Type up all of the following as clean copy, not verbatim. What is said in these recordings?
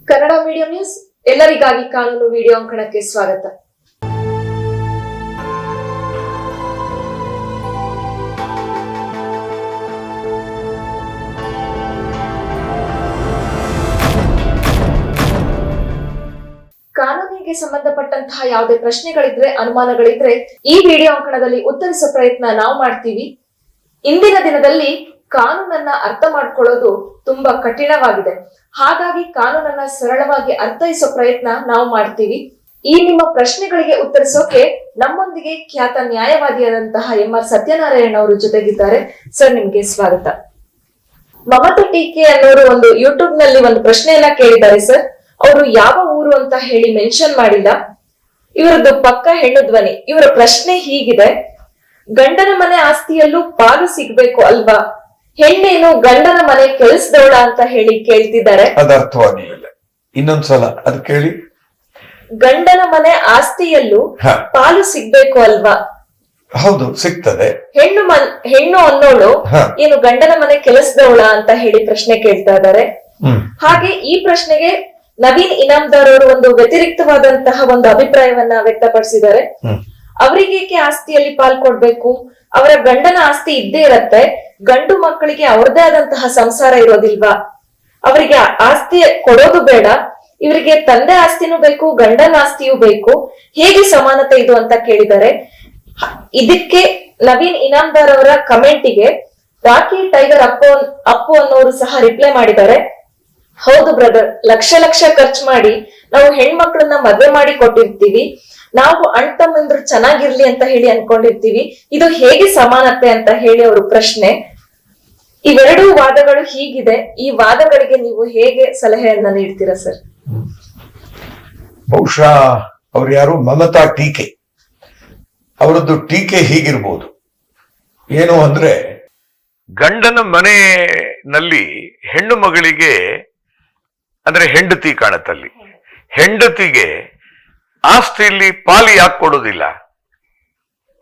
Kannada medium news ಎಲ್ಲರಿಗಾಗಿ ಕಾನೂನು video ಅಂಕಣಕ್ಕೆ ಸ್ವಾಗತ. ಕಾನೂನಿಗೆ ಸಂಬಂಧಪಟ್ಟಂತಹ ಯಾವುದೇ ಪ್ರಶ್ನೆಗಳಿದ್ರೆ, ಅನುಮಾನಗಳಿದ್ರೆ ಈ ವಿಡಿಯೋ ಅಂಕಣದಲ್ಲಿ ಉತ್ತರಿಸೋ ಪ್ರಯತ್ನ ನಾವು ಮಾಡ್ತೀವಿ. ಇಂದಿನ ದಿನದಲ್ಲಿ ಕಾನೂನನ್ನ ಅರ್ಥ ಮಾಡ್ಕೊಳ್ಳೋದು ತುಂಬಾ ಕಠಿಣವಾಗಿದೆ. ಹಾಗಾಗಿ ಕಾನೂನನ್ನ ಸರಳವಾಗಿ ಅರ್ಥೈಸೋ ಪ್ರಯತ್ನ ನಾವು ಮಾಡ್ತೀವಿ. ಈ ನಿಮ್ಮ ಪ್ರಶ್ನೆಗಳಿಗೆ ಉತ್ತರಿಸೋಕೆ ನಮ್ಮೊಂದಿಗೆ ಖ್ಯಾತ ನ್ಯಾಯವಾದಿಯಾದಂತಹ ಎಂ.ಆರ್. ಸತ್ಯನಾರಾಯಣ ಅವರು ಜೊತೆಗಿದ್ದಾರೆ. ಸರ್, ನಿಮ್ಗೆ ಸ್ವಾಗತ. ಮಮತಾ ಟೀಕೆ ಅನ್ನೋರು ಒಂದು ಯೂಟ್ಯೂಬ್ ನಲ್ಲಿ ಒಂದು ಪ್ರಶ್ನೆಯನ್ನ ಕೇಳಿದ್ದಾರೆ ಸರ್. ಅವರು ಯಾವ ಊರು ಅಂತ ಹೇಳಿ ಮೆನ್ಷನ್ ಮಾಡಿಲ್ಲ. ಇವರದ್ದು ಪಕ್ಕ ಹೆಣ್ಣು ಧ್ವನಿ. ಇವರ ಪ್ರಶ್ನೆ ಹೀಗಿದೆ: ಗಂಡನ ಮನೆ ಆಸ್ತಿಯಲ್ಲೂ ಪಾಲು ಸಿಗ್ಬೇಕು ಅಲ್ವಾ? ಹೆಣ್ಣೇನು ಗಂಡನ ಮನೆ ಕೆಲ್ಸದವಳ ಅಂತ ಹೇಳಿ ಕೇಳ್ತಿದ್ದಾರೆ. ಅದರ್ಥವಾಗಿಲ್ಲ. ಇನ್ನೊಂದ್ಸಲ ಅದು ಕೇಳಿ. ಗಂಡನ ಮನೆ ಆಸ್ತಿಯಲ್ಲೂ ಪಾಲು ಸಿಗ್ಬೇಕು ಅಲ್ವಾ? ಹೌದು, ಸಿಗ್ತದೆ. ಹೆಣ್ಣು ಅನ್ನೋಳು ಏನು ಗಂಡನ ಮನೆ ಕೆಲಸದವಳ ಅಂತ ಹೇಳಿ ಪ್ರಶ್ನೆ ಕೇಳ್ತಾ ಇದ್ದಾರೆ. ಹಾಗೆ ಈ ಪ್ರಶ್ನೆಗೆ ನವೀನ್ ಇನಾಮ್ದಾರ್ ಅವರು ಒಂದು ವ್ಯತಿರಿಕ್ತವಾದಂತಹ ಒಂದು ಅಭಿಪ್ರಾಯವನ್ನ ವ್ಯಕ್ತಪಡಿಸಿದ್ದಾರೆ. ಅವರಿಗೇಕೆ ಆಸ್ತಿಯಲ್ಲಿ ಪಾಲ್ ಕೊಡ್ಬೇಕು? ಅವರ ಗಂಡನ ಆಸ್ತಿ ಇದ್ದೇ ಇರತ್ತೆ. ಗಂಡು ಮಕ್ಕಳಿಗೆ ಅವ್ರದೇ ಆದಂತಹ ಸಂಸಾರ ಇರೋದಿಲ್ವಾ? ಅವರಿಗೆ ಆಸ್ತಿ ಕೊಡೋದು ಬೇಡ, ಇವರಿಗೆ ತಂದೆ ಆಸ್ತಿನೂ ಬೇಕು, ಗಂಡನ ಆಸ್ತಿಯೂ ಬೇಕು. ಹೇಗೆ ಸಮಾನತೆ ಇದು ಅಂತ ಕೇಳಿದ್ದಾರೆ. ಇದಕ್ಕೆ ನವೀನ್ ಇನಾಮ್ದಾರ್ ಅವರ ಕಮೆಂಟಿಗೆ ರಾಕಿ ಟೈಗರ್ ಅಪ್ಪು ಅನ್ನೋರು ಸಹ ರಿಪ್ಲೈ ಮಾಡಿದ್ದಾರೆ. ಹೌದು ಬ್ರದರ್, ಲಕ್ಷ ಲಕ್ಷ ಖರ್ಚು ಮಾಡಿ ನಾವು ಹೆಣ್ಮಕ್ಳನ್ನ ಮದ್ವೆ ಮಾಡಿ ಕೊಟ್ಟಿರ್ತೀವಿ. ನಾವು ಅಣ್ಣ ತಮ್ಮಂದ್ರು ಚೆನ್ನಾಗಿರ್ಲಿ ಅಂತ ಹೇಳಿ ಅನ್ಕೊಂಡಿರ್ತೀವಿ. ಇದು ಹೇಗೆ ಸಮಾನತೆ ಅಂತ ಹೇಳಿ ಅವರು ಪ್ರಶ್ನೆ. ಇವೆರಡೂ ವಾದಗಳು ಹೀಗಿದೆ. ಈ ವಾದಗಳಿಗೆ ನೀವು ಹೇಗೆ ಸಲಹೆಯನ್ನ ನೀಡ್ತೀರಾ ಸರ್? ಬಹುಶಃ ಅವ್ರು ಯಾರು ಮಮತಾ ಟೀಕೆ, ಅವರದ್ದು ಟೀಕೆ ಹೀಗಿರ್ಬೋದು. ಏನು ಅಂದ್ರೆ, ಗಂಡನ ಮನೆಯಲ್ಲಿ ಹೆಣ್ಣು ಮಗಳಿಗೆ ಅಂದ್ರೆ ಹೆಂಡತಿ ಕಾಣತ್ತಲ್ಲಿ, ಹೆಂಡತಿಗೆ ಆಸ್ತಿಯಲ್ಲಿ ಪಾಲಿ ಯಾಕೆ ಕೊಡೋದಿಲ್ಲ?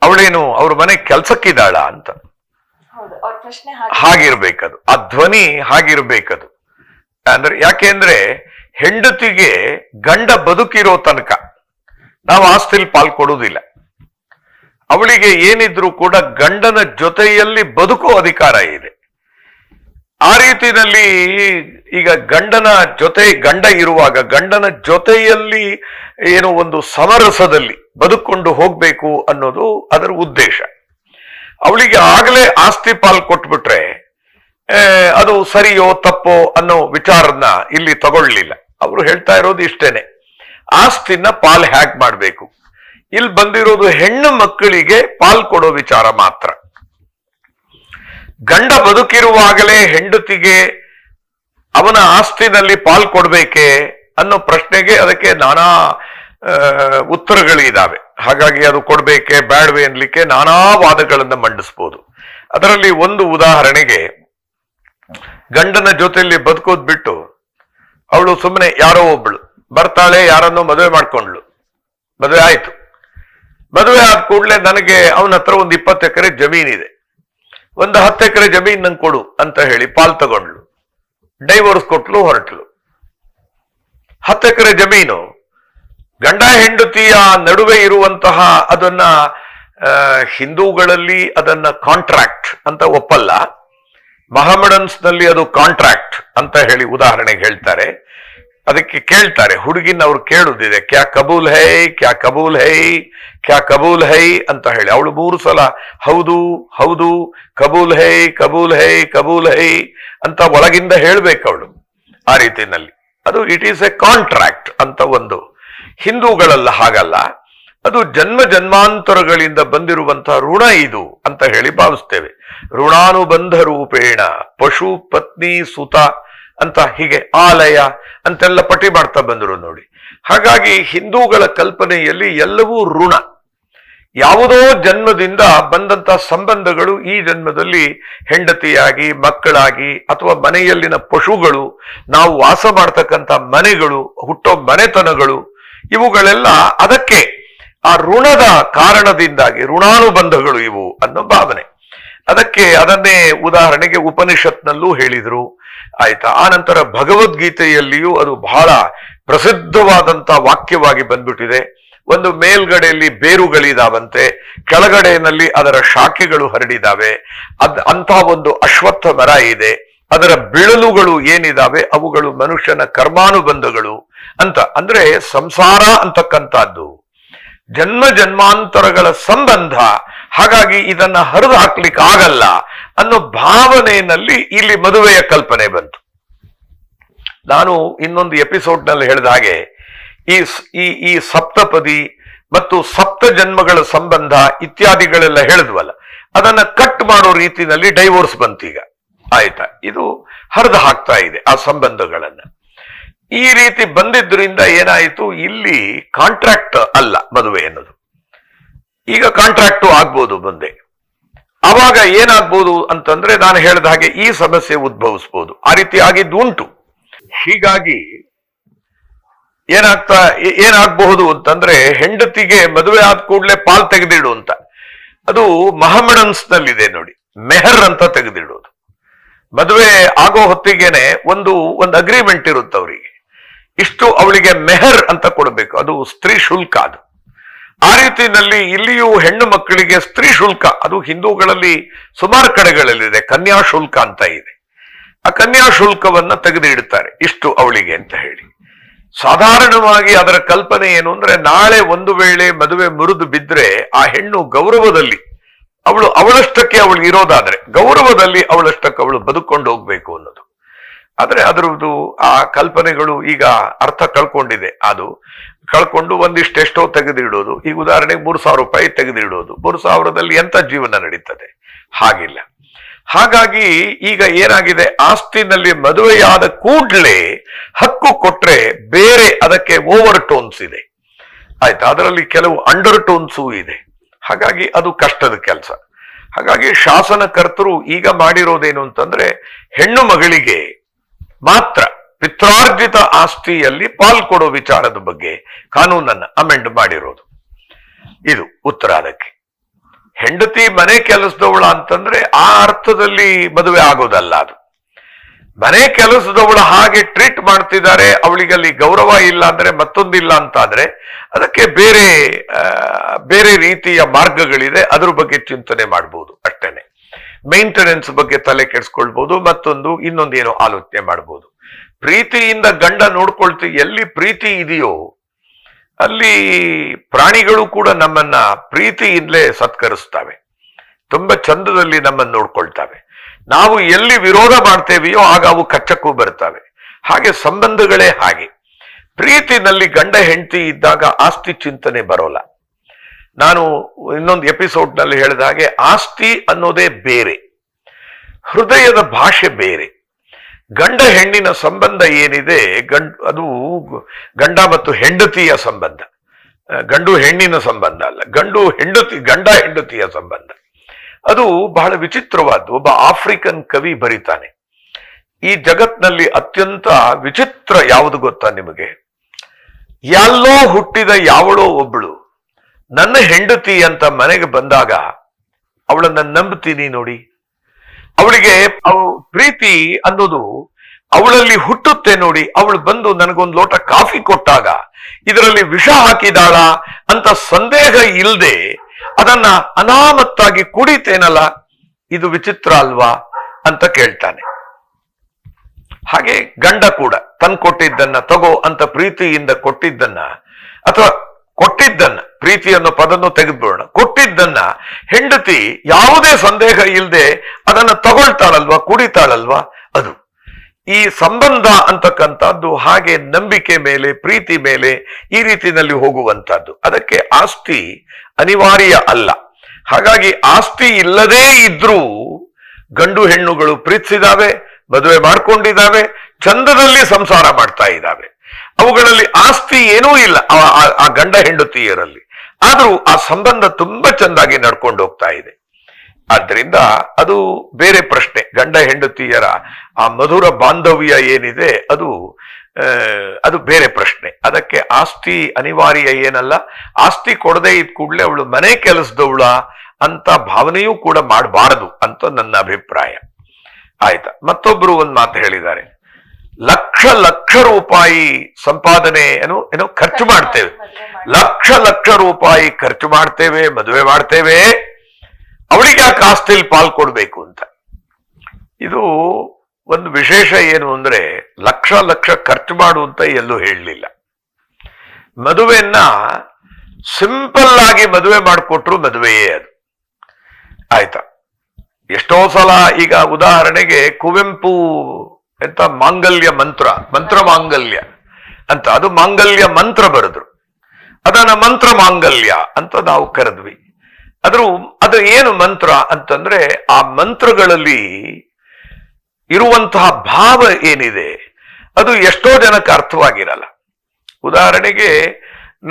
ಅವಳೇನು ಅವ್ರ ಮನೆ ಕೆಲ್ಸಕ್ಕಿದ್ದಾಳ ಅಂತ ಹಾಗಿರ್ಬೇಕದು. ಆ ಧ್ವನಿ ಹಾಗಿರ್ಬೇಕದು. ಅಂದ್ರೆ ಯಾಕೆಂದ್ರೆ ಹೆಂಡತಿಗೆ ಗಂಡ ಬದುಕಿರೋ ತನಕ ನಾವು ಆಸ್ತಿಲಿ ಪಾಲ್ ಕೊಡುವುದಿಲ್ಲ. ಅವಳಿಗೆ ಏನಿದ್ರು ಕೂಡ ಗಂಡನ ಜೊತೆಯಲ್ಲಿ ಬದುಕೋ ಅಧಿಕಾರ ಇದೆ. ಆ ರೀತಿಯಲ್ಲಿ ಈಗ ಗಂಡ ಇರುವಾಗ ಗಂಡನ ಜೊತೆಯಲ್ಲಿ ಏನೋ ಒಂದು ಸಮರಸದಲ್ಲಿ ಬದುಕೊಂಡು ಹೋಗ್ಬೇಕು ಅನ್ನೋದು ಅದರ ಉದ್ದೇಶ. ಅವಳಿಗೆ ಆಗಲೇ ಆಸ್ತಿ ಪಾಲ್ ಕೊಟ್ಬಿಟ್ರೆ ಅದು ಸರಿಯೋ ತಪ್ಪೋ ಅನ್ನೋ ವಿಚಾರನ ಇಲ್ಲಿ ತಗೊಳ್ಳಿಲ್ಲ. ಅವರು ಹೇಳ್ತಾ ಇರೋದು ಇಷ್ಟೇನೆ, ಆಸ್ತಿನ ಪಾಲ್ ಹ್ಯಾಕ್ ಮಾಡ್ಬೇಕು. ಇಲ್ಲಿ ಬಂದಿರೋದು ಹೆಣ್ಣು ಮಕ್ಕಳಿಗೆ ಪಾಲ್ ಕೊಡೋ ವಿಚಾರ ಮಾತ್ರ. ಗಂಡ ಬದುಕಿರುವಾಗಲೇ ಹೆಂಡತಿಗೆ ಅವನ ಆಸ್ತಿನಲ್ಲಿ ಪಾಲ್ ಕೊಡ್ಬೇಕೆ ಅನ್ನೋ ಪ್ರಶ್ನೆಗೆ ಅದಕ್ಕೆ ನಾನಾ ಉತ್ತರಗಳಿದಾವೆ. ಹಾಗಾಗಿ ಅದು ಕೊಡ್ಬೇಕೆ ಬೇಡವೆ ಅನ್ಲಿಕ್ಕೆ ನಾನಾ ವಾದಗಳನ್ನ ಮಂಡಿಸ್ಬೋದು. ಅದರಲ್ಲಿ ಒಂದು ಉದಾಹರಣೆಗೆ, ಗಂಡನ ಜೊತೆಯಲ್ಲಿ ಬದುಕೋದ್ ಬಿಟ್ಟು ಅವಳು ಸುಮ್ಮನೆ ಯಾರೋ ಒಬ್ಬಳು ಬರ್ತಾಳೆ, ಯಾರನ್ನೋ ಮದುವೆ ಮಾಡ್ಕೊಂಡ್ಳು, ಮದುವೆ ಆಯ್ತು. ಮದುವೆ ಆದ ಕೂಡಲೇ ನನಗೆ ಅವನ ಹತ್ರ ಒಂದು 20 ಎಕರೆ ಜಮೀನಿದೆ, ಒಂದು 10 ಎಕರೆ ಜಮೀನ್ ನಂಗೆ ಕೊಡು ಅಂತ ಹೇಳಿ ಪಾಲ್ ತಗೊಂಡ್ಲು. ಡೈವೋರ್ಸ್ ಕೊಟ್ಲು, ಹೊರಟ್ಲು. 10 ಎಕರೆ ಜಮೀನು ಗಂಡ ಹೆಂಡತಿಯ ನಡುವೆ ಇರುವಂತಹ, ಅದನ್ನ ಹಿಂದೂಗಳಲ್ಲಿ ಅದನ್ನ ಕಾಂಟ್ರಾಕ್ಟ್ ಅಂತ ಒಪ್ಪಲ್ಲ. ಮಹಮಡನ್ಸ್ ನಲ್ಲಿ ಅದು ಕಾಂಟ್ರಾಕ್ಟ್ ಅಂತ ಹೇಳಿ ಉದಾಹರಣೆಗೆ ಹೇಳ್ತಾರೆ. ಅದಕ್ಕೆ ಕೇಳ್ತಾರೆ, ಹುಡುಗಿನ ಅವ್ರು ಕೇಳುದಿದೆ, ಕ್ಯಾ ಕಬೂಲ್ ಹೈ, ಕ್ಯಾ ಕಬೂಲ್ ಹೈ, ಕ್ಯಾ ಕಬೂಲ್ ಹೈ ಅಂತ ಹೇಳಿ. ಅವಳು 3 ಸಲ ಹೌದು ಹೌದು, ಕಬೂಲ್ ಹೈ ಕಬೂಲ್ ಹೈ ಕಬೂಲ್ ಹೈ ಅಂತ ಒಳಗಿಂದ ಹೇಳ್ಬೇಕು ಅವಳು. ಆ ರೀತಿಯಲ್ಲಿ ಅದು ಇಟ್ ಈಸ್ ಎ ಕಾಂಟ್ರಾಕ್ಟ್ ಅಂತ ಒಂದು. ಹಿಂದೂಗಳೆಲ್ಲ ಹಾಗಲ್ಲ, ಅದು ಜನ್ಮ ಜನ್ಮಾಂತರಗಳಿಂದ ಬಂದಿರುವಂತಹ ಋಣ ಇದು ಅಂತ ಹೇಳಿ ಭಾವಿಸ್ತೇವೆ. ಋಣಾನುಬಂಧ ರೂಪೇಣ ಪಶು ಪತ್ನಿ ಸುತ ಅಂತ ಹೀಗೆ ಆಲಯ ಅಂತೆಲ್ಲ ಪಟ್ಟಿ ಮಾಡ್ತಾ ಬಂದರು ನೋಡಿ. ಹಾಗಾಗಿ ಹಿಂದೂಗಳ ಕಲ್ಪನೆಯಲ್ಲಿ ಎಲ್ಲವೂ ಋಣ. ಯಾವುದೋ ಜನ್ಮದಿಂದ ಬಂದಂತ ಸಂಬಂಧಗಳು ಈ ಜನ್ಮದಲ್ಲಿ ಹೆಂಡತಿಯಾಗಿ, ಮಕ್ಕಳಾಗಿ, ಅಥವಾ ಮನೆಯಲ್ಲಿನ ಪಶುಗಳು, ನಾವು ವಾಸ ಮಾಡ್ತಕ್ಕಂಥ ಮನೆಗಳು, ಹುಟ್ಟೋ ಮನೆತನಗಳು, ಇವುಗಳೆಲ್ಲ ಅದಕ್ಕೆ ಆ ಋಣದ ಕಾರಣದಿಂದಾಗಿ ಋಣಾನುಬಂಧಗಳು ಇವು ಅನ್ನೋ ಭಾವನೆ. ಅದಕ್ಕೆ ಅದನ್ನೇ ಉದಾಹರಣೆಗೆ ಉಪನಿಷತ್ನಲ್ಲೂ ಹೇಳಿದ್ರು. ಆಯ್ತಾ. ಆ ನಂತರ ಭಗವದ್ಗೀತೆಯಲ್ಲಿಯೂ ಅದು ಬಹಳ ಪ್ರಸಿದ್ಧವಾದಂತ ವಾಕ್ಯವಾಗಿ ಬಂದ್ಬಿಟ್ಟಿದೆ. ಒಂದು ಮೇಲ್ಗಡೆಯಲ್ಲಿ ಬೇರುಗಳಿದಾವಂತೆ, ಕೆಳಗಡೆಯಲ್ಲಿ ಅದರ ಶಾಖೆಗಳು ಹರಡಿದಾವೆ. ಅಂತ ಒಂದು ಅಶ್ವತ್ಥ ಮರ ಇದೆ, ಅದರ ಬಿಳಲುಗಳು ಏನಿದಾವೆ ಅವುಗಳು ಮನುಷ್ಯನ ಕರ್ಮಾನುಬಂಧಗಳು ಅಂತ. ಅಂದ್ರೆ ಸಂಸಾರ ಅಂತಕ್ಕಂಥದ್ದು ಜನ್ಮ ಜನ್ಮಾಂತರಗಳ ಸಂಬಂಧ, ಹಾಗಾಗಿ ಇದನ್ನ ಹರಿದು ಹಾಕ್ಲಿಕ್ಕೆ ಆಗಲ್ಲ ಅನ್ನೋ ಭಾವನೆಯಲ್ಲಿ ಇಲ್ಲಿ ಮದುವೆಯ ಕಲ್ಪನೆ ಬಂತು. ನಾನು ಇನ್ನೊಂದು ಎಪಿಸೋಡ್ ನಲ್ಲಿ ಹೇಳಿದ ಹಾಗೆ ಈ ಸಪ್ತಪದಿ ಮತ್ತು ಸಪ್ತ ಜನ್ಮಗಳ ಸಂಬಂಧ ಇತ್ಯಾದಿಗಳೆಲ್ಲ ಹೇಳಿದ್ವಲ್ಲ, ಅದನ್ನ ಕಟ್ ಮಾಡೋ ರೀತಿನಲ್ಲಿ ಡೈವೋರ್ಸ್ ಬಂತೀಗ. ಆಯ್ತಾ, ಇದು ಹರಿದು ಹಾಕ್ತಾ ಇದೆ ಆ ಸಂಬಂಧಗಳನ್ನ. ಈ ರೀತಿ ಬಂದಿದ್ರಿಂದ ಏನಾಯಿತು, ಇಲ್ಲಿ ಕಾಂಟ್ರಾಕ್ಟ್ ಅಲ್ಲ ಮದುವೆ ಅನ್ನೋದು, ಈಗ ಕಾಂಟ್ರಾಕ್ಟು ಆಗ್ಬೋದು ಮುಂದೆ. ಆವಾಗ ಏನಾಗ್ಬೋದು ಅಂತಂದ್ರೆ ನಾನು ಹೇಳಿದ ಹಾಗೆ ಈ ಸಮಸ್ಯೆ ಉದ್ಭವಿಸ್ಬೋದು. ಆ ರೀತಿ ಆಗಿದ್ದು ಉಂಟು. ಹೀಗಾಗಿ ಏನಾಗಬಹುದು ಅಂತಂದ್ರೆ, ಹೆಂಡತಿಗೆ ಮದುವೆ ಆದ ಕೂಡಲೇ ಪಾಲ್ ತೆಗೆದಿಡು ಅಂತ, ಅದು ಮಹಮಡನ್ಸ್ ನಲ್ಲಿದೆ ನೋಡಿ, ಮೆಹರ್ ಅಂತ ತೆಗೆದಿಡೋದು. ಮದುವೆ ಆಗೋ ಹೊತ್ತಿಗೆನೆ ಒಂದು ಅಗ್ರಿಮೆಂಟ್ ಇರುತ್ತೆ ಅವರಿಗೆ, ಇಷ್ಟು ಅವಳಿಗೆ ಮೆಹರ್ ಅಂತ ಕೊಡಬೇಕು, ಅದು ಸ್ತ್ರೀ ಶುಲ್ಕ. ಅದು ಆ ರೀತಿಯಲ್ಲಿ ಇಲ್ಲಿಯೂ ಹೆಣ್ಣು ಮಕ್ಕಳಿಗೆ ಸ್ತ್ರೀ ಶುಲ್ಕ, ಅದು ಹಿಂದೂಗಳಲ್ಲಿ ಸುಮಾರು ಕಡೆಗಳಲ್ಲಿದೆ, ಕನ್ಯಾ ಶುಲ್ಕ ಅಂತ ಇದೆ. ಆ ಕನ್ಯಾ ಶುಲ್ಕವನ್ನ ತೆಗೆದಿಡ್ತಾರೆ, ಇಷ್ಟು ಅವಳಿಗೆ ಅಂತ ಹೇಳಿ. ಸಾಧಾರಣವಾಗಿ ಅದರ ಕಲ್ಪನೆ ಏನು ಅಂದ್ರೆ, ನಾಳೆ ಒಂದು ವೇಳೆ ಮದುವೆ ಮುರಿದು ಬಿದ್ರೆ ಆ ಹೆಣ್ಣು ಗೌರವದಲ್ಲಿ ಅವಳಷ್ಟಕ್ಕೆ ಅವಳು ಇರೋದಾದ್ರೆ ಗೌರವದಲ್ಲಿ ಅವಳಷ್ಟಕ್ಕೆ ಅವಳು ಬದುಕೊಂಡು ಹೋಗ್ಬೇಕು ಅನ್ನೋದು. ಆದ್ರೆ ಅದರದ್ದು ಆ ಕಲ್ಪನೆಗಳು ಈಗ ಅರ್ಥ ಕಳ್ಕೊಂಡಿದೆ. ಅದು ಕಳ್ಕೊಂಡು ಒಂದಿಷ್ಟೆಷ್ಟೋ ತೆಗೆದಿಡೋದು. ಈಗ ಉದಾಹರಣೆಗೆ 3,000 ರೂಪಾಯಿ ತೆಗೆದಿಡೋದು, 3,000ದಲ್ಲಿ ಎಂತ ಜೀವನ ನಡೀತದೆ? ಹಾಗಿಲ್ಲ. ಹಾಗಾಗಿ ಈಗ ಏನಾಗಿದೆ, ಆಸ್ತಿನಲ್ಲಿ ಮದುವೆಯಾದ ಕೂಡ್ಲೆ ಹಕ್ಕು ಕೊಟ್ರೆ ಬೇರೆ ಅದಕ್ಕೆ ಓವರ್ ಟೋನ್ಸ್ ಇದೆ. ಆಯ್ತಾ, ಅದರಲ್ಲಿ ಕೆಲವು ಅಂಡರ್ ಟೋನ್ಸು ಇದೆ. ಹಾಗಾಗಿ ಅದು ಕಷ್ಟದ ಕೆಲಸ. ಹಾಗಾಗಿ ಶಾಸನಕರ್ತರು ಈಗ ಮಾಡಿರೋದೇನು ಅಂತಂದ್ರೆ, ಹೆಣ್ಣು ಮಗಳಿಗೆ ಮಾತ್ರ ಪಿತ್ರಾರ್ಜಿತ ಆಸ್ತಿಯಲ್ಲಿ ಪಾಲ್ಕೊಡೋ ವಿಚಾರದ ಬಗ್ಗೆ ಕಾನೂನನ್ನ ಅಮೆಂಡ್ ಮಾಡಿರೋದು. ಇದು ಉತ್ತರ ಅದಕ್ಕೆ. ಹೆಂಡತಿ ಮನೆ ಕೆಲಸದವಳ ಅಂತಂದ್ರೆ ಆ ಅರ್ಥದಲ್ಲಿ ಮದುವೆ ಆಗೋದಲ್ಲ. ಅದು ಮನೆ ಕೆಲಸದವಳ ಹಾಗೆ ಟ್ರೀಟ್ ಮಾಡ್ತಿದ್ದಾರೆ, ಅವಳಿಗೆ ಅಲ್ಲಿ ಗೌರವ ಇಲ್ಲ ಅಂದ್ರೆ ಮತ್ತೊಂದಿಲ್ಲ ಅಂತಾದ್ರೆ ಅದಕ್ಕೆ ಬೇರೆ ರೀತಿಯ ಮಾರ್ಗಗಳಿದೆ, ಅದ್ರ ಬಗ್ಗೆ ಚಿಂತನೆ ಮಾಡ್ಬೋದು ಅಷ್ಟೇನೆ. ಮೇಂಟೆನೆನ್ಸ್ ಬಗ್ಗೆ ತಲೆ ಕೆಡಿಸ್ಕೊಳ್ಬಹುದು, ಇನ್ನೊಂದೇನೋ ಆಲೋಚನೆ ಮಾಡ್ಬೋದು. ಪ್ರೀತಿಯಿಂದ ಗಂಡ ಎಲ್ಲಿ ಪ್ರೀತಿ ಇದೆಯೋ ಅಲ್ಲಿ ಪ್ರಾಣಿಗಳು ಕೂಡ ನಮ್ಮನ್ನ ಪ್ರೀತಿಯಿಂದಲೇ ಸತ್ಕರಿಸ್ತವೆ, ತುಂಬಾ ಚಂದದಲ್ಲಿ ನಮ್ಮನ್ನು ನೋಡ್ಕೊಳ್ತವೆ. ನಾವು ಎಲ್ಲಿ ವಿರೋಧ ಮಾಡ್ತೇವೆಯೋ ಆಗ ಅವು ಕಚ್ಚಕ್ಕೂ ಬರ್ತವೆ. ಹಾಗೆ ಸಂಬಂಧಗಳೇ ಹಾಗೆ. ಪ್ರೀತಿನಲ್ಲಿ ಗಂಡ ಹೆಂಡತಿ ಇದ್ದಾಗ ಆಸ್ತಿ ಚಿಂತನೆ ಬರೋಲ್ಲ. ನಾನು ಇನ್ನೊಂದು ಎಪಿಸೋಡ್ ನಲ್ಲಿ ಹೇಳಿದ ಹಾಗೆ, ಆಸ್ತಿ ಅನ್ನೋದೇ ಬೇರೆ, ಹೃದಯದ ಭಾಷೆ ಬೇರೆ. ಗಂಡ ಹೆಣ್ಣಿನ ಸಂಬಂಧ ಏನಿದೆ, ಅದು ಗಂಡ ಮತ್ತು ಹೆಂಡತಿಯ ಸಂಬಂಧ, ಗಂಡು ಹೆಣ್ಣಿನ ಸಂಬಂಧ ಅಲ್ಲ, ಗಂಡ ಹೆಂಡತಿಯ ಸಂಬಂಧ. ಅದು ಬಹಳ ವಿಚಿತ್ರವಾದ್ದು. ಒಬ್ಬ ಆಫ್ರಿಕನ್ ಕವಿ ಬರೀತಾನೆ, ಈ ಜಗತ್ನಲ್ಲಿ ಅತ್ಯಂತ ವಿಚಿತ್ರ ಯಾವುದು ಗೊತ್ತಾ ನಿಮಗೆ? ಎಲ್ಲೋ ಹುಟ್ಟಿದ ಯಾವಳೋ ಒಬ್ಬಳು ನನ್ನ ಹೆಂಡತಿ ಅಂತ ಮನೆಗೆ ಬಂದಾಗ ಅವಳನ್ನ ನಂಬ್ತೀನಿ ನೋಡಿ. ಅವಳಿಗೆ ಪ್ರೀತಿ ಅನ್ನೋದು ಅವಳಲ್ಲಿ ಹುಟ್ಟುತ್ತೆ ನೋಡಿ. ಅವಳು ಬಂದು ನನಗೊಂದು ಲೋಟ ಕಾಫಿ ಕೊಟ್ಟಾಗ ಇದರಲ್ಲಿ ವಿಷ ಹಾಕಿದಾಳ ಅಂತ ಸಂದೇಹ ಇಲ್ಲದೆ ಅದನ್ನ ಅನಾಮತ್ತಾಗಿ ಕುಡಿತೇನಲ್ಲ, ಇದು ವಿಚಿತ್ರ ಅಲ್ವಾ ಅಂತ ಕೇಳ್ತಾನೆ. ಹಾಗೆ ಗಂಡ ಕೂಡ ಕೊಟ್ಟಿದ್ದನ್ನ ತಗೋ ಅಂತ ಪ್ರೀತಿಯಿಂದ ಕೊಟ್ಟಿದ್ದನ್ನ, ಅಥವಾ ಕೊಟ್ಟಿದ್ದನ್ನ, ಪ್ರೀತಿ ಅನ್ನೋ ಪದನ್ನು ತೆಗೆದ್ಬಿಡೋಣ, ಕೊಟ್ಟಿದ್ದನ್ನ ಹೆಂಡತಿ ಯಾವುದೇ ಸಂದೇಹ ಇಲ್ಲದೆ ಅದನ್ನ ತಗೊಳ್ತಾಳಲ್ವಾ, ಕುಡಿತಾಳಲ್ವಾ, ಅದು ಈ ಸಂಬಂಧ ಅಂತಕ್ಕಂಥದ್ದು. ಹಾಗೆ ನಂಬಿಕೆ ಮೇಲೆ, ಪ್ರೀತಿ ಮೇಲೆ ಈ ರೀತಿಯಲ್ಲಿ ಹೋಗುವಂತಹದ್ದು. ಅದಕ್ಕೆ ಆಸ್ತಿ ಅನಿವಾರ್ಯ ಅಲ್ಲ. ಹಾಗಾಗಿ ಆಸ್ತಿ ಇಲ್ಲದೇ ಇದ್ರೂ ಗಂಡು ಹೆಣ್ಣುಗಳು ಪ್ರೀತಿಸಿದಾವೆ, ಮದುವೆ ಮಾಡ್ಕೊಂಡಿದ್ದಾವೆ, ಚಂದದಲ್ಲಿ ಸಂಸಾರ ಮಾಡ್ತಾ ಇದ್ದಾವೆ. ಅವುಗಳಲ್ಲಿ ಆಸ್ತಿ ಏನೂ ಇಲ್ಲ ಆ ಗಂಡ ಹೆಂಡತಿಯರಲ್ಲಿ, ಆದ್ರೂ ಆ ಸಂಬಂಧ ತುಂಬಾ ಚೆಂದಾಗಿ ನಡ್ಕೊಂಡು ಹೋಗ್ತಾ ಇದೆ. ಆದ್ರಿಂದ ಅದು ಬೇರೆ ಪ್ರಶ್ನೆ. ಗಂಡ ಹೆಂಡತಿಯರ ಆ ಮಧುರ ಬಾಂಧವ್ಯ ಏನಿದೆ ಅದು ಬೇರೆ ಪ್ರಶ್ನೆ. ಅದಕ್ಕೆ ಆಸ್ತಿ ಅನಿವಾರ್ಯ ಏನಲ್ಲ. ಆಸ್ತಿ ಕೊಡದೇ ಇದ್ ಕೂಡಲೇ ಅವಳು ಮನೆ ಕೆಲಸದವಳ ಅಂತ ಭಾವನೆಯೂ ಕೂಡ ಮಾಡಬಾರದು ಅಂತ ನನ್ನ ಅಭಿಪ್ರಾಯ. ಆಯ್ತಾ. ಮತ್ತೊಬ್ರು ಒಂದ್ ಮಾತು ಹೇಳಿದ್ದಾರೆ, ಲಕ್ಷ ಲಕ್ಷ ರೂಪಾಯಿ ಸಂಪಾದನೆ ಏನೋ ಖರ್ಚು ಮಾಡ್ತೇವೆ, ಲಕ್ಷ ಲಕ್ಷ ರೂಪಾಯಿ ಖರ್ಚು ಮಾಡ್ತೇವೆ, ಮದುವೆ ಮಾಡ್ತೇವೆ, ಅವಳಿಗೆ ಯಾಕೆ ಆಸ್ತಿಲ್ ಪಾಲ್ ಕೊಡ್ಬೇಕು ಅಂತ. ಇದು ಒಂದು ವಿಶೇಷ ಏನು ಅಂದ್ರೆ, ಲಕ್ಷ ಲಕ್ಷ ಖರ್ಚು ಮಾಡುವಂತ ಎಲ್ಲೂ ಹೇಳಲಿಲ್ಲ. ಮದುವೆಯನ್ನ ಸಿಂಪಲ್ ಆಗಿ ಮದುವೆ ಮಾಡಿಕೊಟ್ರು ಮದುವೆಯೇ ಅದು. ಆಯ್ತಾ. ಎಷ್ಟೋ ಸಲ ಈಗ ಉದಾಹರಣೆಗೆ ಕುವೆಂಪು ಎಂತ ಮಾಂಗಲ್ಯ ಮಂತ್ರ ಮಾಂಗಲ್ಯ ಅಂತ, ಅದು ಮಾಂಗಲ್ಯ ಮಂತ್ರ ಬರೆದ್ರು, ಅದನ್ನ ಮಂತ್ರ ಮಾಂಗಲ್ಯ ಅಂತ ನಾವು ಕರೆದ್ವಿ. ಅದು ಏನು ಮಂತ್ರ ಅಂತಂದ್ರೆ, ಆ ಮಂತ್ರಗಳಲ್ಲಿ ಇರುವಂತಹ ಭಾವ ಏನಿದೆ ಅದು ಎಷ್ಟೋ ಜನಕ್ಕೆ ಅರ್ಥವಾಗಿರಲ್ಲ. ಉದಾಹರಣೆಗೆ,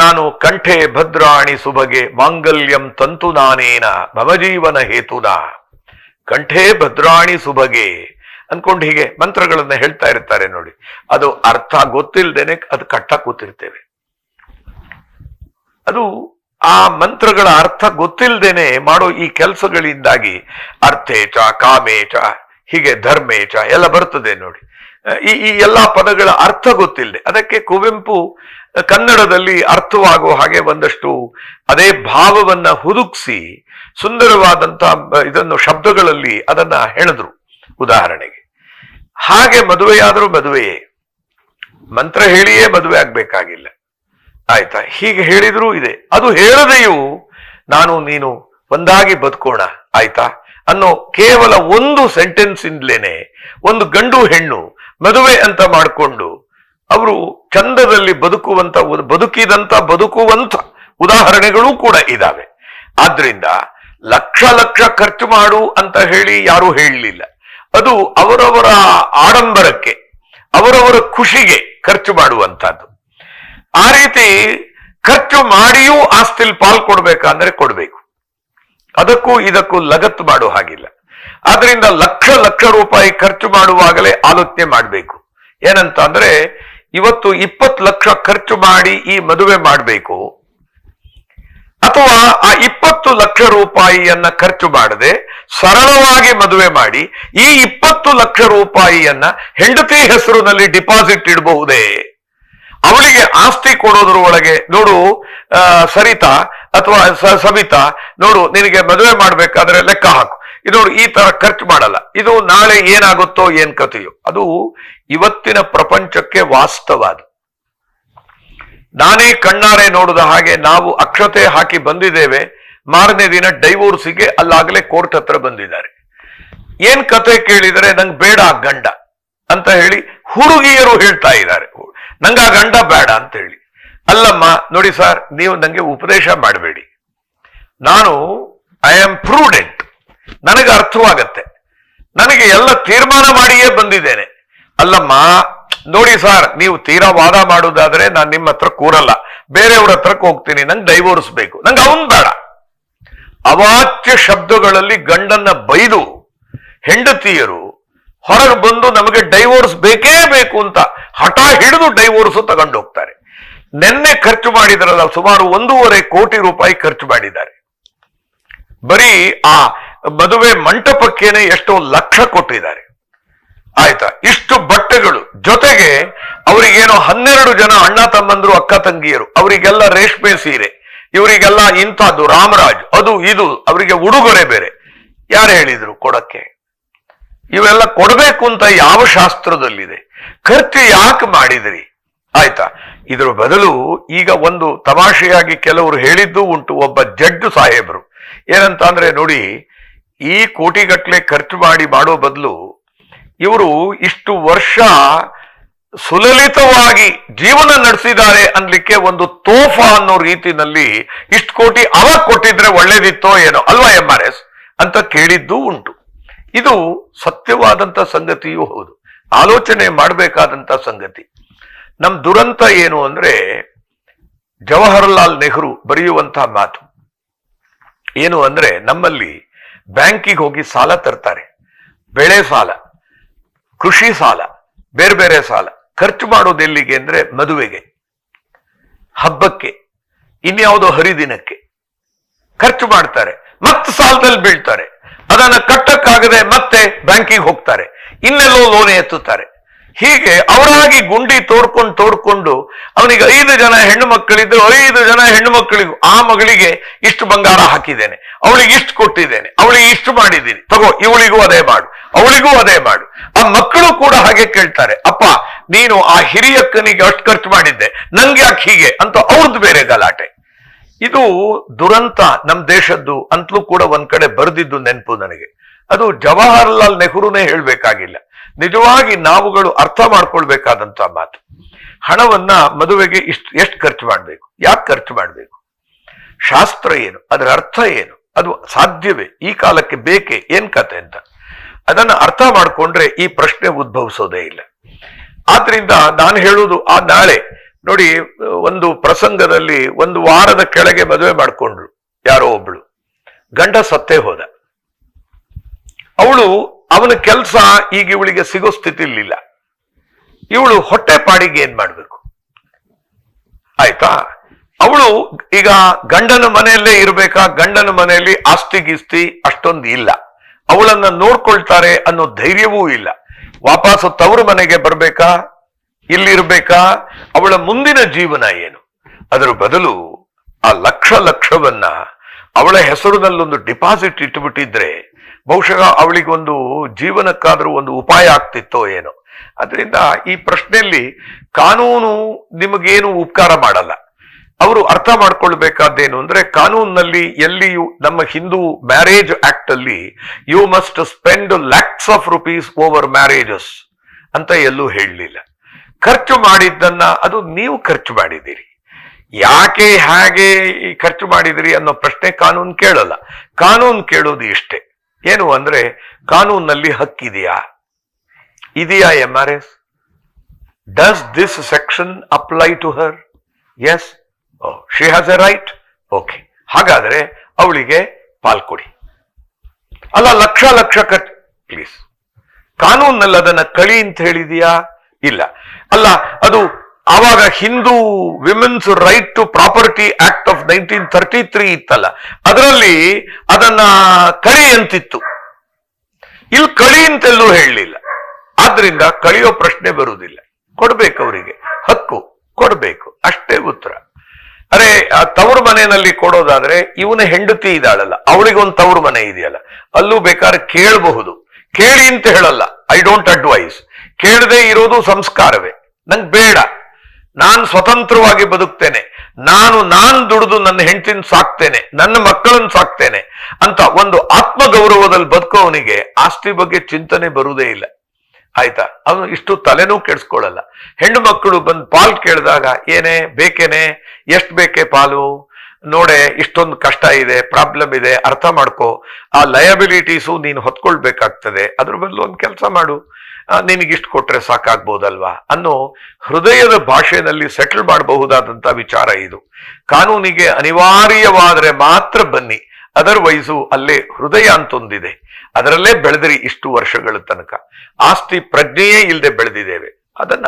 ನಾನು ಕಂಠೆ ಭದ್ರಾಣಿ ಸುಭಗೆ ಮಾಂಗಲ್ಯಂ ತಂತು ನಾನೇನ ಮಮ ಜೀವನ ಹೇತುನ, ಕಂಠೆ ಭದ್ರಾಣಿ ಸುಭಗೆ ಅನ್ಕೊಂಡು ಹೀಗೆ ಮಂತ್ರಗಳನ್ನ ಹೇಳ್ತಾ ಇರ್ತಾರೆ ನೋಡಿ. ಅದು ಅರ್ಥ ಗೊತ್ತಿಲ್ದೇನೆ ಅದು ಕಟ್ಟ ಕೂತಿರ್ತೇವೆ. ಅದು ಆ ಮಂತ್ರಗಳ ಅರ್ಥ ಗೊತ್ತಿಲ್ದೇನೆ ಮಾಡೋ ಈ ಕೆಲಸಗಳಿಂದಾಗಿ ಅರ್ಥೇಚ ಕಾಮೇಚ ಹೀಗೆ ಧರ್ಮೇಚ ಎಲ್ಲ ಬರ್ತದೆ ನೋಡಿ. ಈ ಎಲ್ಲಾ ಪದಗಳ ಅರ್ಥ ಗೊತ್ತಿಲ್ಲದೆ, ಅದಕ್ಕೆ ಕುವೆಂಪು ಕನ್ನಡದಲ್ಲಿ ಅರ್ಥವಾಗುವ ಹಾಗೆ ಒಂದಷ್ಟು ಅದೇ ಭಾವವನ್ನ ಹುದುಕ್ಸಿ ಸುಂದರವಾದಂತ ಇದನ್ನು ಶಬ್ದಗಳಲ್ಲಿ ಅದನ್ನ ಹೇಳಿದ್ರು. ಉದಾಹರಣೆಗೆ, ಹಾಗೆ ಮದುವೆಯಾದರೂ ಮದುವೆಯೇ, ಮಂತ್ರ ಹೇಳಿಯೇ ಮದುವೆ ಆಗ್ಬೇಕಾಗಿಲ್ಲ. ಆಯ್ತಾ. ಹೀಗೆ ಹೇಳಿದ್ರೂ ಇದೆ. ಅದು ಹೇಳದೆಯೂ ನಾನು ನೀನು ಒಂದಾಗಿ ಬದುಕೋಣ ಆಯ್ತಾ ಅನ್ನೋ ಕೇವಲ ಒಂದು ಸೆಂಟೆನ್ಸ್ ಇಂದಲೇನೆ ಒಂದು ಗಂಡು ಹೆಣ್ಣು ಮದುವೆ ಅಂತ ಮಾಡಿಕೊಂಡು ಅವರು ಚಂದದಲ್ಲಿ ಬದುಕುವಂತ ಉದಾಹರಣೆಗಳೂ ಕೂಡ ಇದಾವೆ. ಆದ್ರಿಂದ ಲಕ್ಷ ಲಕ್ಷ ಖರ್ಚು ಮಾಡು ಅಂತ ಹೇಳಿ ಯಾರೂ ಹೇಳಲಿಲ್ಲ. ಅದು ಅವರವರ ಆಡಂಬರಕ್ಕೆ, ಅವರವರ ಖುಷಿಗೆ ಖರ್ಚು ಮಾಡುವಂತಹದ್ದು. ಆ ರೀತಿ ಖರ್ಚು ಮಾಡಿಯೂ ಆಸ್ತಿಲ್ ಪಾಲ್ ಕೊಡ್ಬೇಕಂದ್ರೆ ಕೊಡ್ಬೇಕು. ಅದಕ್ಕೂ ಇದಕ್ಕೂ ಲಗತ್ತು ಮಾಡೋ ಹಾಗಿಲ್ಲ. ಆದ್ರಿಂದ ಲಕ್ಷ ಲಕ್ಷ ರೂಪಾಯಿ ಖರ್ಚು ಮಾಡುವಾಗಲೇ ಆಲೋಚನೆ ಮಾಡಬೇಕು. ಏನಂತ ಅಂದ್ರೆ, ಇವತ್ತು 20 ಲಕ್ಷ ಖರ್ಚು ಮಾಡಿ ಈ ಮದುವೆ ಮಾಡಬೇಕು, ಅಥವಾ ಆ 20 ಲಕ್ಷ ರೂಪಾಯಿಯನ್ನ ಖರ್ಚು ಮಾಡದೆ ಸರಳವಾಗಿ ಮದುವೆ ಮಾಡಿ ಈ 20 ಲಕ್ಷ ರೂಪಾಯಿಯನ್ನ ಹೆಂಡತಿ ಹೆಸರಿನಲ್ಲಿ ಡಿಪಾಸಿಟ್ ಇಡಬಹುದೇ? ಅವಳಿಗೆ ಆಸ್ತಿ ಕೊಡೋದ್ರ ಒಳಗೆ ನೋಡು ಸರಿತಾ ಅಥವಾ ಸವಿತಾ, ನೋಡು ನಿನಗೆ ಮದುವೆ ಮಾಡ್ಬೇಕಾದ್ರೆ ಲೆಕ್ಕ ಹಾಕು, ಇದು ಈ ತರ ಖರ್ಚು ಮಾಡಲ್ಲ, ಇದು ನಾಳೆ ಏನಾಗುತ್ತೋ ಏನ್ ಕಥೆಯೋ. ಅದು ಇವತ್ತಿನ ಪ್ರಪಂಚಕ್ಕೆ ವಾಸ್ತವ. ಅದು ನಾನೇ ಕಣ್ಣಾರೆ ನೋಡಿದ ಹಾಗೆ ನಾವು ಅಕ್ಷತೆ ಹಾಕಿ ಬಂದಿದ್ದೇವೆ, ಮಾರನೇ ದಿನ ಡೈವೋರ್ಸಿಗೆ ಅಲ್ಲಾಗಲೇ ಕೋರ್ಟ್ ಹತ್ರ ಬಂದಿದ್ದಾರೆ. ಏನ್ ಕತೆ ಕೇಳಿದರೆ ನಂಗೆ ಬೇಡ ಗಂಡ ಅಂತ ಹೇಳಿ ಹುಡುಗಿಯರು ಹೇಳ್ತಾ ಇದ್ದಾರೆ, ನಂಗ ಆ ಗಂಡ ಬೇಡ ಅಂತ ಹೇಳಿ. ಅಲ್ಲಮ್ಮ ನೋಡಿ ಸರ್, ನೀವು ನಂಗೆ ಉಪದೇಶ ಮಾಡಬೇಡಿ, ನಾನು ಐ ಆಮ್ ಪ್ರೂಡೆಂಟ್, ನನಗೆ ಅರ್ಥವಾಗತ್ತೆ, ನನಗೆ ಎಲ್ಲ ತೀರ್ಮಾನ ಮಾಡಿಯೇ ಬಂದಿದ್ದೇನೆ. ಅಲ್ಲಮ್ಮ ನೋಡಿ ಸರ್, ನೀವು ತೀರಾ ವಾದ ಮಾಡುವುದಾದ್ರೆ ನಾನು ನಿಮ್ಮ ಹತ್ರ ಕೂರಲ್ಲ, ಬೇರೆಯವ್ರ ಹತ್ರಕ್ಕೆ ಹೋಗ್ತೀನಿ, ನಂಗೆ ಡೈವೋರ್ಸ್ ಬೇಕು, ನಂಗೆ ಅವನ್ ಬೇಡ. ಅವಾಚ್ಯ ಶಬ್ದಗಳಲ್ಲಿ ಗಂಡನ್ನ ಬೈದು ಹೆಂಡತಿಯರು ಹೊರಗೆ ಬಂದು ನಮಗೆ ಡೈವೋರ್ಸ್ ಬೇಕೇ ಬೇಕು ಅಂತ ಹಠ ಹಿಡಿದು ಡೈವೋರ್ಸ್ ತಗೊಂಡು ಹೋಗ್ತಾರೆ. ನೆನ್ನೆ ಖರ್ಚು ಮಾಡಿದ್ರಲ್ಲ, ಸುಮಾರು 1.5 ಕೋಟಿ ರೂಪಾಯಿ ಖರ್ಚು ಮಾಡಿದ್ದಾರೆ. ಬರೀ ಆ ಮದುವೆ ಮಂಟಪಕ್ಕೇನೆ ಎಷ್ಟೋ ಲಕ್ಷ ಕೊಟ್ಟಿದ್ದಾರೆ. ಆಯ್ತಾ. ಇಷ್ಟು ಬಟ್ಟೆಗಳು, ಜೊತೆಗೆ ಅವರಿಗೇನೋ 12 ಜನ ಅಣ್ಣ ತಮ್ಮಂದ್ರು ಅಕ್ಕ ತಂಗಿಯರು, ಅವರಿಗೆಲ್ಲ ರೇಷ್ಮೆ ಸೀರೆ, ಇವರಿಗೆಲ್ಲ ಇಂಥದ್ದು ರಾಮರಾಜ್, ಅದು ಇದು, ಅವರಿಗೆ ಉಡುಗೊರೆ ಬೇರೆ. ಯಾರು ಹೇಳಿದ್ರು ಕೊಡಕ್ಕೆ? ಇವೆಲ್ಲ ಕೊಡ್ಬೇಕು ಅಂತ ಯಾವ ಶಾಸ್ತ್ರದಲ್ಲಿದೆ? ಖರ್ಚು ಯಾಕೆ ಮಾಡಿದ್ರಿ? ಆಯ್ತಾ. ಇದ್ರ ಬದಲು ಈಗ ಒಂದು ತಮಾಷೆಯಾಗಿ ಕೆಲವರು ಹೇಳಿದ್ದು ಉಂಟು. ಒಬ್ಬ ಜಡ್ಜ್ ಸಾಹೇಬರು ಏನಂತ ಅಂದ್ರೆ, ನೋಡಿ, ಈ ಕೋಟಿಗಟ್ಲೆ ಖರ್ಚು ಮಾಡೋ ಬದಲು ಇವರು ಇಷ್ಟು ವರ್ಷ ಸುಲಲಿತವಾಗಿ ಜೀವನ ನಡೆಸಿದ್ದಾರೆ ಅನ್ಲಿಕ್ಕೆ ಒಂದು ತೋಫಾ ಅನ್ನೋ ರೀತಿನಲ್ಲಿ ಇಷ್ಟು ಕೋಟಿ ಅವಾಗ ಕೊಟ್ಟಿದ್ರೆ ಒಳ್ಳೇದಿತ್ತೋ ಏನೋ ಅಲ್ವಾ MRS ಅಂತ ಕೇಳಿದ್ದು ಉಂಟು. ಇದು ಸತ್ಯವಾದಂತ ಸಂಗತಿಯೂ ಹೌದು, ಆಲೋಚನೆ ಮಾಡಬೇಕಾದಂತ ಸಂಗತಿ. ನಮ್ ದುರಂತ ಏನು ಅಂದ್ರೆ, ಜವಾಹರಲಾಲ್ ನೆಹರು ಬರೆಯುವಂತಹ ಮಾತು ಏನು ಅಂದ್ರೆ, ನಮ್ಮಲ್ಲಿ ಬ್ಯಾಂಕಿಗೆ ಹೋಗಿ ಸಾಲ ತರ್ತಾರೆ, ಬೆಳೆ ಸಾಲ, ಕೃಷಿ ಸಾಲ, ಬೇರೆ ಬೇರೆ ಸಾಲ. ಖರ್ಚು ಮಾಡೋದು ಎಲ್ಲಿಗೆ ಅಂದ್ರೆ, ಮದುವೆಗೆ, ಹಬ್ಬಕ್ಕೆ, ಇನ್ಯಾವುದೋ ಹರಿದಿನಕ್ಕೆ ಖರ್ಚು ಮಾಡ್ತಾರೆ, ಮತ್ತೆ ಸಾಲದಲ್ಲಿ ಬೀಳ್ತಾರೆ. ಅದನ್ನ ಕಟ್ಟಕ್ಕಾಗದೆ ಮತ್ತೆ ಬ್ಯಾಂಕಿಗೆ ಹೋಗ್ತಾರೆ. ಇನ್ನೆಲ್ಲೋ ಲೋನೆ ಎತ್ತುತ್ತಾರೆ. ಹೀಗೆ ಅವರಾಗಿ ಗುಂಡಿ ತೋಡ್ಕೊಂಡು ಅವನಿಗೆ 5 ಜನ ಹೆಣ್ಣು ಮಕ್ಕಳಿದ್ರು, 5 ಜನ ಹೆಣ್ಣು ಮಕ್ಕಳಿಗೂ ಆ ಮಗಳಿಗೆ ಇಷ್ಟು ಬಂಗಾರ ಹಾಕಿದ್ದೇನೆ, ಅವಳಿಗೆ ಇಷ್ಟು ಕೊಟ್ಟಿದ್ದೇನೆ, ಅವಳಿಗೆ ಇಷ್ಟು ಮಾಡಿದ್ದೀನಿ, ತಗೋ ಇವಳಿಗೂ ಅದೇ ಮಾಡು, ಅವಳಿಗೂ ಅದೇ ಮಾಡು. ಆ ಮಕ್ಕಳು ಕೂಡ ಹಾಗೆ ಕೇಳ್ತಾರೆ, ಅಪ್ಪ ನೀನು ಆ ಹಿರಿಯಕ್ಕನಿಗೆ ಅಷ್ಟು ಖರ್ಚು ಮಾಡಿದ್ದೆ, ನಂಗೆ ಯಾಕೆ ಹೀಗೆ ಅಂತ ಅವ್ರದ್ದು ಬೇರೆ ಗಲಾಟೆ. ಇದು ದುರಂತ ನಮ್ ದೇಶದ್ದು ಅಂತಲೂ ಕೂಡ ಒಂದ್ ಕಡೆ ಬರೆದಿದ್ದು ನೆನಪು ನನಗೆ. ಅದು ಜವಾಹರ್ಲಾಲ್ ನೆಹರೂನೇ ಹೇಳ್ಬೇಕಾಗಿಲ್ಲ, ನಿಜವಾಗಿ ನಾವುಗಳು ಅರ್ಥ ಮಾಡ್ಕೊಳ್ಬೇಕಾದಂತ ಮಾತು. ಹಣವನ್ನ ಮದುವೆಗೆ ಎಷ್ಟು ಖರ್ಚು ಮಾಡ್ಬೇಕು, ಯಾಕೆ ಖರ್ಚು ಮಾಡ್ಬೇಕು, ಶಾಸ್ತ್ರ ಏನು, ಅದರ ಅರ್ಥ ಏನು, ಅದು ಸಾಧ್ಯವೇ, ಈ ಕಾಲಕ್ಕೆ ಬೇಕೇ, ಏನ್ ಕತೆ ಅಂತ ಅದನ್ನ ಅರ್ಥ ಮಾಡ್ಕೊಂಡ್ರೆ ಈ ಪ್ರಶ್ನೆ ಉದ್ಭವಿಸೋದೇ ಇಲ್ಲ. ಆದ್ರಿಂದ ನಾನು ಹೇಳುವುದು, ಆ ನಾಳೆ ನೋಡಿ ಒಂದು ಪ್ರಸಂಗದಲ್ಲಿ 1 ವಾರದ ಕೆಳಗೆ ಮದುವೆ ಮಾಡ್ಕೊಂಡ್ರು ಯಾರೋ ಒಬ್ಳು, ಗಂಡ ಸತ್ತೇ ಹೋದ. ಅವನ ಕೆಲಸ ಈಗ ಇವಳಿಗೆ ಸಿಗೋ ಸ್ಥಿತಿಲಿಲ್ಲ. ಇವಳು ಹೊಟ್ಟೆ ಪಾಡಿಗೆ ಏನ್ ಮಾಡ್ಬೇಕು, ಆಯ್ತಾ? ಅವಳು ಈಗ ಗಂಡನ ಮನೆಯಲ್ಲೇ ಇರ್ಬೇಕಾ, ಗಂಡನ ಮನೆಯಲ್ಲಿ ಆಸ್ತಿ ಗೀಸ್ತಿ ಅಷ್ಟೊಂದು ಇಲ್ಲ, ಅವಳನ್ನ ನೋಡ್ಕೊಳ್ತಾರೆ ಅನ್ನೋ ಧೈರ್ಯವೂ ಇಲ್ಲ. ವಾಪಸ್ ತವರು ಮನೆಗೆ ಬರ್ಬೇಕಾ, ಇಲ್ಲಿರ್ಬೇಕಾ, ಅವಳ ಮುಂದಿನ ಜೀವನ ಏನು? ಅದರ ಬದಲು ಆ ಲಕ್ಷವನ್ನ ಅವಳ ಹೆಸರಿನಲ್ಲೊಂದು ಡಿಪಾಸಿಟ್ ಇಟ್ಟುಬಿಟ್ಟಿದ್ರೆ ಬಹುಶಃ ಅವಳಿಗೊಂದು ಜೀವನಕ್ಕಾದ್ರೂ ಒಂದು ಉಪಾಯ ಆಗ್ತಿತ್ತೋ ಏನೋ. ಅದರಿಂದ ಈ ಪ್ರಶ್ನೆಯಲ್ಲಿ ಕಾನೂನು ನಿಮಗೇನು ಉಪಕಾರ ಮಾಡಲ್ಲ. ಅವರು ಅರ್ಥ ಮಾಡ್ಕೊಳ್ಬೇಕಾದ್ದೇನು ಅಂದ್ರೆ, ಕಾನೂನಿನಲ್ಲಿ ಎಲ್ಲಿಯೂ ನಮ್ಮ ಹಿಂದೂ ಮ್ಯಾರೇಜ್ ಆಕ್ಟ್ ಅಲ್ಲಿ you must spend lakhs of rupees over marriages ಅಂತ ಎಲ್ಲೂ ಹೇಳಲಿಲ್ಲ. ಖರ್ಚು ಮಾಡಿದ್ದನ್ನ ಅದು ನೀವು ಖರ್ಚು ಮಾಡಿದ್ದೀರಿ, ಯಾಕೆ ಹಾಗೆ ಖರ್ಚು ಮಾಡಿದಿರಿ ಅನ್ನೋ ಪ್ರಶ್ನೆ ಕಾನೂನು ಕೇಳಲ್ಲ. ಕಾನೂನು ಕೇಳೋದು ಇಷ್ಟೇ, ಏನು ಅಂದ್ರೆ ಕಾನೂನಲ್ಲಿ ಹಕ್ಕಿದೆಯಾ, MRS? Does this section apply to her? Yes, she has a right. Okay, ಹಾಗಾದ್ರೆ ಅವಳಿಗೆ ಪಾಲ್ಕೊಡಿ. ಅಲ್ಲ ಲಕ್ಷ ಖರ್ಚು, ಪ್ಲೀಸ್. ಕಾನೂನಲ್ಲಿ ಅದನ್ನ ಕಳಿ ಅಂತ ಹೇಳಿದೆಯಾ? ಇಲ್ಲ. ಅಲ್ಲ, ಅದು ಆವಾಗ Hindu women's right to property act of 1933 ಇತ್ತಲ್ಲ, ಅದರಲ್ಲಿ ಅದನ್ನ ಕಳಿ ಅಂತಿತ್ತು. ಇಲ್ಲಿ ಕಳಿ ಅಂತೆಲ್ಲೂ ಹೇಳಲಿಲ್ಲ. ಆದ್ರಿಂದ ಕಳಿಯೋ ಪ್ರಶ್ನೆ ಬರುವುದಿಲ್ಲ. ಕೊಡ್ಬೇಕು, ಅವರಿಗೆ ಹಕ್ಕು ಕೊಡ್ಬೇಕು, ಅಷ್ಟೇ ಉತ್ತರ. ಅರೆ ತವರು ಮನೆಯಲ್ಲಿ ಕೊಡೋದಾದ್ರೆ ಇವನ ಹೆಂಡತಿ ಇದ್ದಾಳಲ್ಲ, ಅವಳಿಗೊಂದು ತವರು ಮನೆ ಇದೆಯಲ್ಲ, ಅಲ್ಲೂ ಬೇಕಾದ್ರೆ ಕೇಳಬಹುದು. ಕೇಳಿ ಅಂತ ಹೇಳಲ್ಲ, ಐ ಡೋಂಟ್ ಅಡ್ವೈಸ್. ಕೇಳದೆ ಇರೋದು ಸಂಸ್ಕಾರವೇ. ನಂಗೆ ಬೇಡ, ನಾನು ಸ್ವತಂತ್ರವಾಗಿ ಬದುಕ್ತೇನೆ, ನಾನು ದುಡಿದು ನನ್ನ ಹೆಂಡತಿನ ಸಾಕ್ತೇನೆ, ನನ್ನ ಮಕ್ಕಳನ್ನು ಸಾಕ್ತೇನೆ ಅಂತ ಒಂದು ಆತ್ಮಗೌರವದಲ್ಲಿ ಬದುಕೋವನಿಗೆ ಆಸ್ತಿ ಬಗ್ಗೆ ಚಿಂತನೆ ಬರುವುದೇ ಇಲ್ಲ. ಆಯ್ತಾ? ಅವನು ಇಷ್ಟು ತಲೆನೂ ಕೆಡಿಸ್ಕೊಳ್ಳಲ್ಲ. ಹೆಣ್ಣು ಮಕ್ಕಳು ಬಂದು ಪಾಲ್ ಕೇಳಿದಾಗ ಏನೇ ಬೇಕೇನೆ, ಎಷ್ಟು ಬೇಕೇ ಪಾಲು, ನೋಡೆ ಇಷ್ಟೊಂದು ಕಷ್ಟ ಇದೆ, ಪ್ರಾಬ್ಲಮ್ ಇದೆ, ಅರ್ಥ ಮಾಡ್ಕೋ, ಆ ಲಯಬಿಲಿಟೀಸು ನೀನು ಹೊತ್ಕೊಳ್ಬೇಕಾಗ್ತದೆ, ಅದ್ರ ಬದಲು ಒಂದು ಕೆಲಸ ಮಾಡು, ನಿನಗಿಷ್ಟು ಕೊಟ್ರೆ ಸಾಕಾಗ್ಬೋದಲ್ವಾ ಅನ್ನೋ ಹೃದಯದ ಭಾಷೆಯಲ್ಲಿ ಸೆಟಲ್ ಮಾಡಬಹುದಾದಂತ ವಿಚಾರ ಇದು. ಕಾನೂನಿಗೆ ಅನಿವಾರ್ಯವಾದ್ರೆ ಮಾತ್ರ ಬನ್ನಿ, ಅದರ್ವೈಸು ಅಲ್ಲೇ ಹೃದಯ ಅಂತೊಂದಿದೆ, ಅದರಲ್ಲೇ ಬೆಳೆದಿರಿ ಇಷ್ಟು ವರ್ಷಗಳ ತನಕ. ಆಸ್ತಿ ಪ್ರಜ್ಞೆಯೇ ಇಲ್ಲದೆ ಬೆಳೆದಿದ್ದೇವೆ,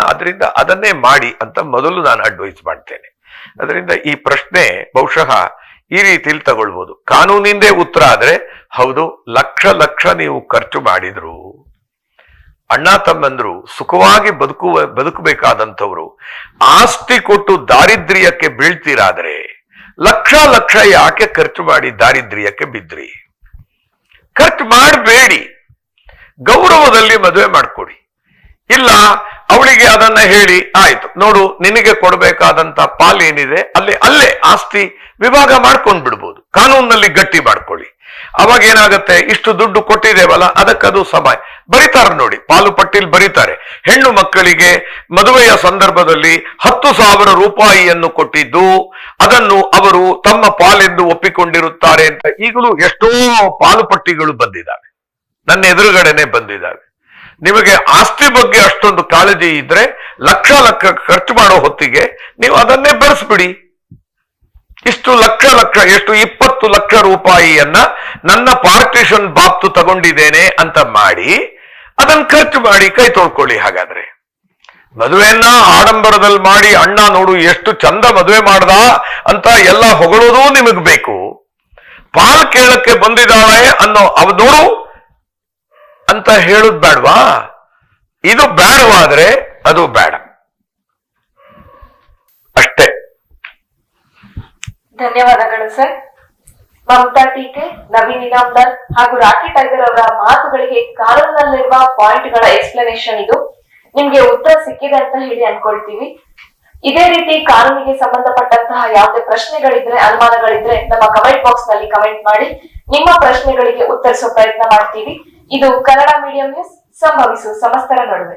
ಅದರಿಂದ ಅದನ್ನೇ ಮಾಡಿ ಅಂತ ಮೊದಲು ನಾನು ಅಡ್ವೈಸ್ ಮಾಡ್ತೇನೆ. ಅದರಿಂದ ಈ ಪ್ರಶ್ನೆ ಬಹುಶಃ ಈ ರೀತಿಯಲ್ಲಿ ತಗೊಳ್ಬಹುದು. ಕಾನೂನಿಂದೇ ಉತ್ತರ ಆದ್ರೆ ಹೌದು, ಲಕ್ಷ ನೀವು ಖರ್ಚು ಮಾಡಿದ್ರು, ಅಣ್ಣ ತಮ್ಮಂದ್ರು ಸುಖವಾಗಿ ಬದುಕಬೇಕಾದಂಥವ್ರು ಆಸ್ತಿ ಕೊಟ್ಟು ದಾರಿದ್ರ್ಯಕ್ಕೆ ಬೀಳ್ತೀರಾದ್ರೆ ಲಕ್ಷ ಯಾಕೆ ಖರ್ಚು ಮಾಡಿ ದಾರಿದ್ರ್ಯಕ್ಕೆ ಬಿದ್ರಿ? ಖರ್ಚು ಮಾಡಬೇಡಿ, ಗೌರವದಲ್ಲಿ ಮದುವೆ ಮಾಡ್ಕೊಡಿ. ಇಲ್ಲ, ಅವಳಿಗೆ ಅದನ್ನ ಹೇಳಿ ಆಯ್ತು ನೋಡು, ನಿನಗೆ ಕೊಡಬೇಕಾದಂತ ಪಾಲ್ ಏನಿದೆ ಅಲ್ಲೇ ಆಸ್ತಿ ವಿಭಾಗ ಮಾಡ್ಕೊಂಡ್ ಬಿಡ್ಬೋದು, ಕಾನೂನಲ್ಲಿ ಗಟ್ಟಿ ಮಾಡ್ಕೊಳ್ಳಿ. ಅವಾಗ ಏನಾಗುತ್ತೆ, ಇಷ್ಟು ದುಡ್ಡು ಕೊಟ್ಟಿದ್ದೇವಲ್ಲ ಅದಕ್ಕದು ಸಮಯ ಬರೀತಾರೆ ನೋಡಿ, ಪಾಲು ಪಟ್ಟಿಲ್ ಬರೀತಾರೆ, ಹೆಣ್ಣು ಮಕ್ಕಳಿಗೆ ಮದುವೆಯ ಸಂದರ್ಭದಲ್ಲಿ 10,000 ರೂಪಾಯಿಯನ್ನು ಕೊಟ್ಟಿದ್ದು ಅದನ್ನು ಅವರು ತಮ್ಮ ಪಾಲೆಂದು ಒಪ್ಪಿಕೊಂಡಿರುತ್ತಾರೆ ಅಂತ ಈಗಲೂ ಎಷ್ಟೋ ಪಾಲು ಪಟ್ಟಿಗಳು ಬಂದಿದ್ದಾವೆ, ನನ್ನ ಎದುರುಗಡೆನೆ ಬಂದಿದ್ದಾವೆ. ನಿಮಗೆ ಆಸ್ತಿ ಬಗ್ಗೆ ಅಷ್ಟೊಂದು ಕಾಳಜಿ ಇದ್ರೆ ಲಕ್ಷ ಖರ್ಚು ಮಾಡೋ ಹೊತ್ತಿಗೆ ನೀವು ಅದನ್ನೇ ಬೆಳೆಸ್ಬಿಡಿ. ಇಷ್ಟು ಲಕ್ಷ ಎಷ್ಟು 20 ಲಕ್ಷ ರೂಪಾಯಿಯನ್ನ ನನ್ನ ಪಾರ್ಟಿಷನ್ ಬಾಬ್ತು ತಗೊಂಡಿದ್ದೇನೆ ಅಂತ ಮಾಡಿ ಅದನ್ನ ಖರ್ಚು ಮಾಡಿ ಕೈ ತೊಳ್ಕೊಳ್ಳಿ. ಹಾಗಾದ್ರೆ ಮದುವೆಯನ್ನ ಆಡಂಬರದಲ್ಲಿ ಮಾಡಿ, ಅಣ್ಣ ನೋಡು ಎಷ್ಟು ಚಂದ ಮದುವೆ ಮಾಡ್ದ ಅಂತ ಎಲ್ಲ ಹೊಗಳೋದು ನಿಮಗ್ ಬೇಕು. ಪಾಲ್ ಕೇಳಕ್ಕೆ ಬಂದಿದ್ದಾಳೆ ಅನ್ನೋ ನೋಡು ಅಂತ ಹೇಳುದ್ ಬೇಡ್ವಾ? ಇದು ಬೇಡವಾದ್ರೆ ಅದು ಬೇಡ, ಅಷ್ಟೇ. ಧನ್ಯವಾದಗಳು ಸರ್. ಮಮತಾ ಟೀಕೆ, ನವೀನ್ ಇನಾಮ್ದಾರ್ ಹಾಗೂ ರಾಕಿ ಟೈಗರ್ ಅವರ ಮಾತುಗಳಿಗೆ ಕಾನೂನಿನಲ್ಲಿರುವ ಪಾಯಿಂಟ್ ಗಳ ಎಕ್ಸ್ಪ್ಲನೇಷನ್ ಇದು. ನಿಮ್ಗೆ ಉತ್ತರ ಸಿಕ್ಕಿದೆ ಅಂತ ಹೇಳಿ ಅನ್ಕೊಳ್ತೀವಿ. ಇದೇ ರೀತಿ ಕಾನೂನಿಗೆ ಸಂಬಂಧಪಟ್ಟಂತಹ ಯಾವುದೇ ಪ್ರಶ್ನೆಗಳಿದ್ರೆ, ಅನುಮಾನಗಳಿದ್ರೆ ನಮ್ಮ ಕಮೆಂಟ್ ಬಾಕ್ಸ್ ನಲ್ಲಿ ಕಮೆಂಟ್ ಮಾಡಿ. ನಿಮ್ಮ ಪ್ರಶ್ನೆಗಳಿಗೆ ಉತ್ತರಿಸುವ ಪ್ರಯತ್ನ ಮಾಡ್ತೀವಿ. ಇದು ಕನ್ನಡ ಮೀಡಿಯಂ ನ್ಯೂಸ್, ಸಂಭವಿಸು ಸಮಸ್ತರ ನಡುವೆ.